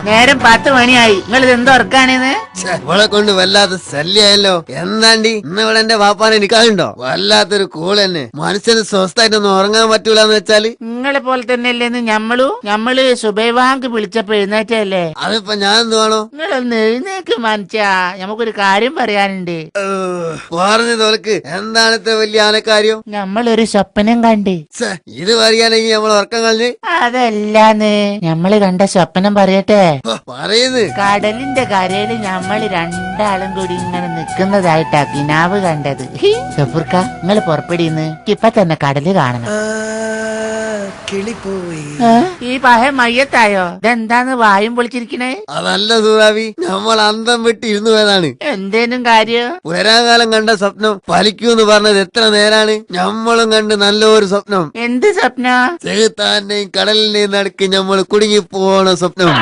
നേരം 10 മണിയായി. നിങ്ങൾ ഇത് എന്തോ ഉറക്കാണെന്ന്? ഇവളെ കൊണ്ട് വല്ലാത്ത ശല്യായല്ലോ. എന്താണ്ടി ഇന്ന് ഇവിടെ എന്റെ വാപ്പാനെ നിക്കാനുണ്ടോ? വല്ലാത്തൊരു കൂള് തന്നെ. മനുഷ്യന് സ്വസ്ഥായിട്ടൊന്നും ഉറങ്ങാൻ പറ്റൂലെന്ന് വെച്ചാല് നിങ്ങളെ പോലെ തന്നെയല്ലേന്ന് ഞമ്മള് സുബൈവാങ്ക് വിളിച്ചപ്പോ എഴുന്നേറ്റല്ലേ? അതിപ്പോ ഞാൻ എന്ത് വേണോ? നിങ്ങളൊന്ന് എഴുന്നേക്ക് മനുഷ്യാ, നമുക്കൊരു കാര്യം പറയാനുണ്ട്. പറഞ്ഞു തോൽക്ക്. എന്താണത്തെ വലിയ ആനക്കാര്യം? നമ്മളൊരു സ്വപ്നം കണ്ട്. ഇത് പറയാനെങ്കിൽ നമ്മൾ ഉറക്കം കളഞ്ഞ്. അതല്ലാന്ന് നമ്മള് കണ്ട സ്വപ്നം പറയട്ടെ. പറയുന്നത് കടലിന്റെ കരയില് നമ്മള് രണ്ടാളും കൂടി ഇങ്ങനെ നിക്കുന്നതായിട്ടാ കിനാവ് കണ്ടത്. ഗഫൂർക്ക, നിങ്ങള് പുറപ്പെടിന്ന്. ഇപ്പൊ തന്നെ കടല് കാണണം. കിളിപ്പോയി. ഈ പഹ മയ്യത്തായോ? ഇതെന്താന്ന് വായും പൊളിച്ചിരിക്കണേ? അതല്ല സൂറാവി, നമ്മൾ അന്തം വിട്ട് ഇരുന്നു പോയതാണ്. എന്തേനും കാര്യം? പുരാകാലം കണ്ട സ്വപ്നം ഫലിക്കൂന്ന് പറഞ്ഞത് എത്ര നേരാണ്. നമ്മളും കണ്ട് നല്ലൊരു സ്വപ്നം. എന്ത് സ്വപ്നം? ചെകുത്താന്റെയും കടലിന്റെയും നടുക്ക് നമ്മൾ കുടുങ്ങി പോണ സ്വപ്നം.